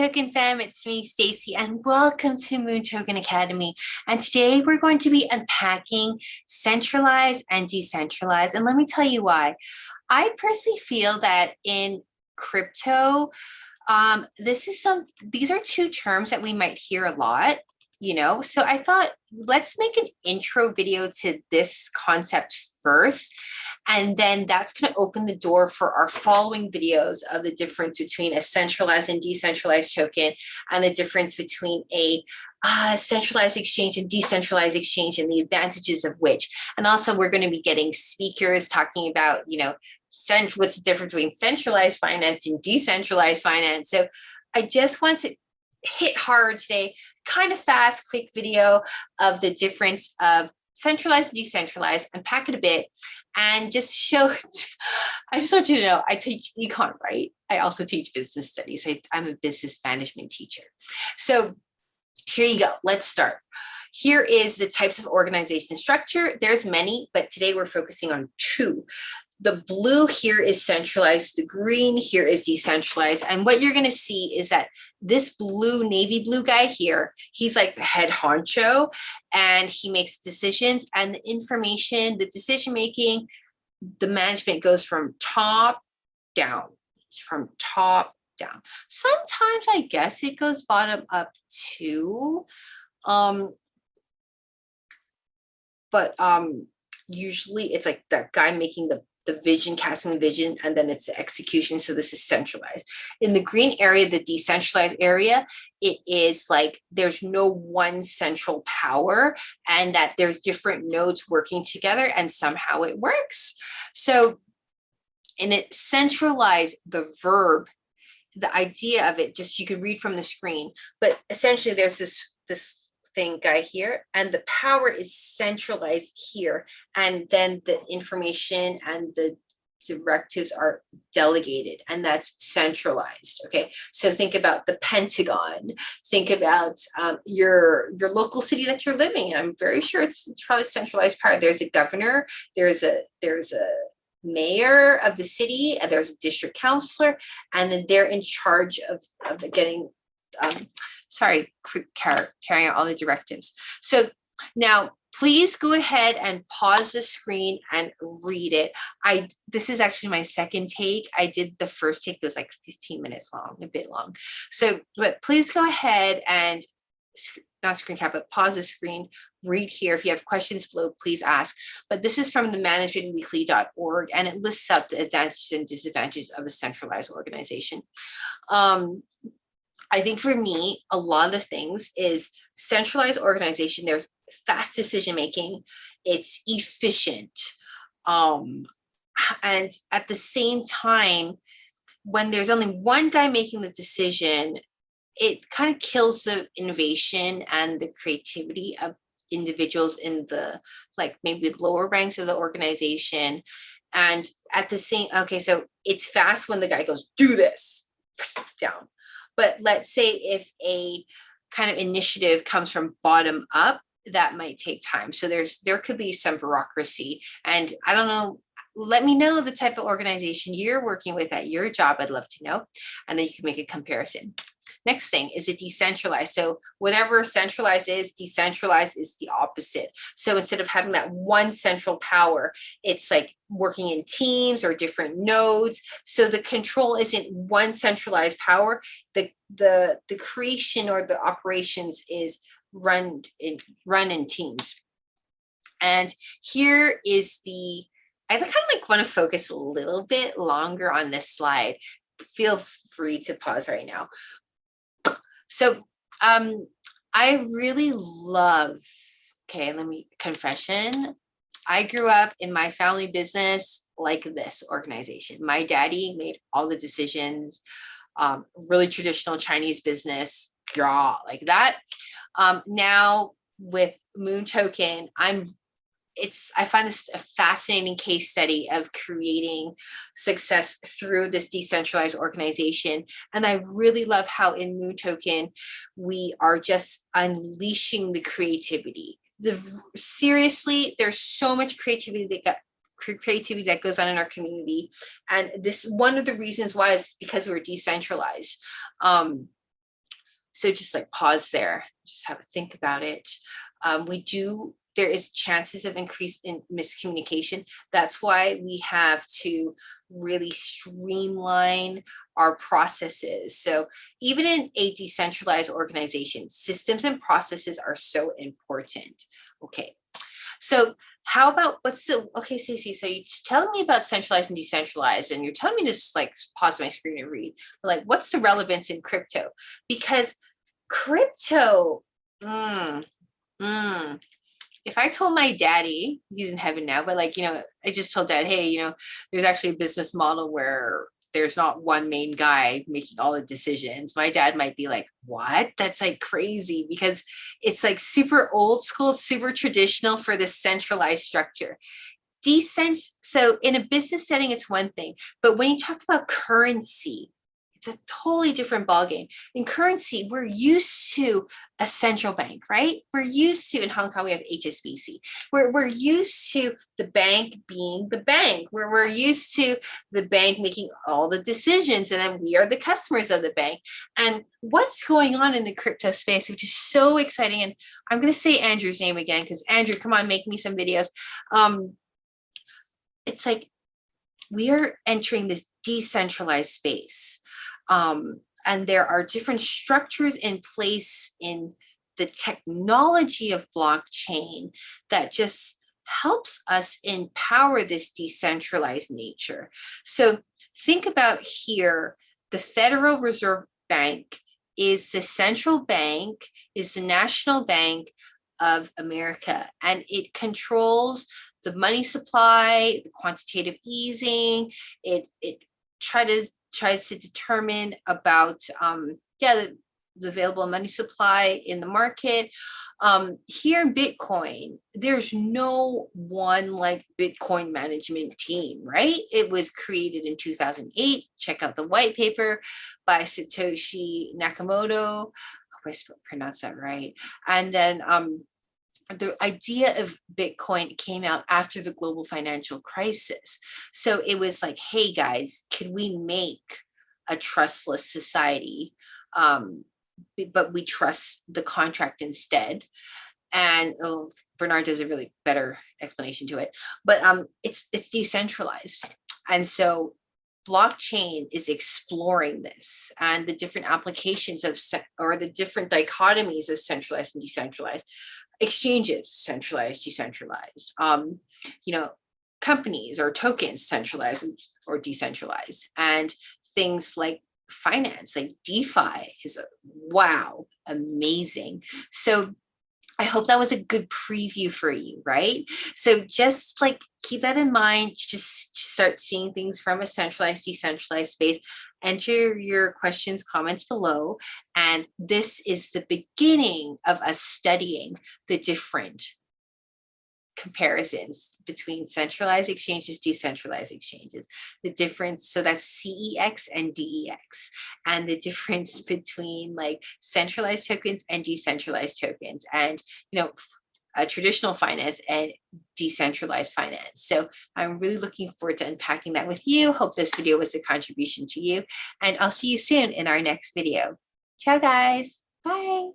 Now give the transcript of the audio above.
MoonToken Fam, it's me, Stacy, and welcome to MoonToken Academy. And today we're going to be unpacking centralized and decentralized. And let me tell you why. I personally feel that in crypto, these are two terms that we might hear a lot, so I thought let's make an intro video to this concept first, and then that's going to open the door for our following videos of the difference between a centralized and decentralized token, and the difference between a centralized exchange and decentralized exchange, and the advantages of which. And also we're going to be getting speakers talking about, what's the difference between centralized finance and decentralized finance. So I just want to hit hard today, kind of fast, quick video of the difference of centralized and decentralized, unpack it a bit, and just show. I just want you to know I teach econ, right? I also teach business studies. I'm a business management teacher. So here you go. Let's start. Here is the types of organization structure. There's many, but today we're focusing on two. The blue here is centralized, the green here is decentralized. And what you're going to see is that this blue, navy blue guy here, he's like the head honcho, and he makes decisions, and the information, the decision making, the management goes from top down, Sometimes I guess it goes bottom up too. But usually it's like that guy making the vision, casting the vision, and then it's the execution. So this is centralized. In the green area, the decentralized area, it is like there's no one central power, and that there's different nodes working together, and somehow it works. So in it, centralized, the verb, the idea of it, just you could read from the screen, but essentially there's this thing guy here, and the power is centralized here, and then the information and the directives are delegated, and that's centralized. Okay, so think about the Pentagon, think about your local city that you're living in. I'm very sure it's probably centralized power. There's a governor, there's a mayor of the city, and there's a district councilor, and then they're in charge of getting carrying out all the directives. So now please go ahead and pause the screen and read it. This is actually my second take. I did the first take, it was like 15 minutes long, a bit long. So, but please go ahead and not screen cap, but pause the screen, read here. If you have questions below, please ask. But this is from the managementweekly.org, and it lists up the advantages and disadvantages of a centralized organization. I think for me, a lot of the things is centralized organization. There's fast decision making. It's efficient. And at the same time, when there's only one guy making the decision, it kind of kills the innovation and the creativity of individuals in the, like, maybe lower ranks of the organization. And at the same, okay, so it's fast when the guy goes, do this, down. But let's say if a kind of initiative comes from bottom up, that might take time. So there could be some bureaucracy. And I don't know, let me know the type of organization you're working with at your job. I'd love to know. And then you can make a comparison. Next thing is a decentralized. So whatever centralized is, decentralized is the opposite. So instead of having that one central power, it's like working in teams or different nodes. So the control isn't one centralized power. The creation or the operations is run in teams. And here is I kind of like want to focus a little bit longer on this slide. Feel free to pause right now. So I really love, confession. I grew up in my family business like this organization. My daddy made all the decisions, really traditional Chinese business, like that. Now with MoonToken, I find this a fascinating case study of creating success through this decentralized organization. And I really love how in MoonToken, we are just unleashing the creativity. Seriously, there's so much creativity that goes on in our community. And this, one of the reasons why is because we're decentralized. So just like pause there, just have a think about it. There is chances of increase in miscommunication. That's why we have to really streamline our processes. So even in a decentralized organization, systems and processes are so important. Okay. So how about okay, Cece, so you're telling me about centralized and decentralized, and you're telling me to just like pause my screen and read, but like, what's the relevance in crypto? Because crypto, if I told my daddy, he's in heaven now, but like, I just told dad, hey, there's actually a business model where there's not one main guy making all the decisions. My dad might be like, what? That's like crazy, because it's like super old school, super traditional for this centralized structure. So in a business setting, it's one thing, but when you talk about currency, it's a totally different ballgame. In currency, we're used to a central bank, right? We're used to, in Hong Kong, we have HSBC. We're used to the bank being the bank. We're used to the bank making all the decisions, and then we are the customers of the bank. And what's going on in the crypto space, which is so exciting, and I'm going to say Andrew's name again, because Andrew, come on, make me some videos. It's like we are entering this decentralized space. And there are different structures in place in the technology of blockchain that just helps us empower this decentralized nature. So think about here, the Federal Reserve Bank is the central bank, is the national bank of America, and it controls the money supply, the quantitative easing. It tries to determine about the available money supply in the market. Here in Bitcoin, there's no one like Bitcoin management team, right? It was created in 2008. Check out the white paper by Satoshi Nakamoto. I hope I pronounced that right. And then the idea of Bitcoin came out after the global financial crisis. So it was like, hey guys, can we make a trustless society? But we trust the contract instead. And Bernard does a really better explanation to it, but it's decentralized. And so blockchain is exploring this and the different applications or the different dichotomies of centralized and decentralized. Exchanges, centralized, decentralized, companies or tokens, centralized or decentralized, and things like finance, like DeFi is wow, amazing. So I hope that was a good preview for you, right? So just like keep that in mind, just start seeing things from a centralized, decentralized space. Enter your questions, comments below. And this is the beginning of us studying the different comparisons between centralized exchanges, decentralized exchanges, the difference. So that's CEX and DEX, and the difference between like centralized tokens and decentralized tokens, and traditional finance and decentralized finance. So I'm really looking forward to unpacking that with you. Hope this video was a contribution to you, and I'll see you soon in our next video. Ciao guys, bye.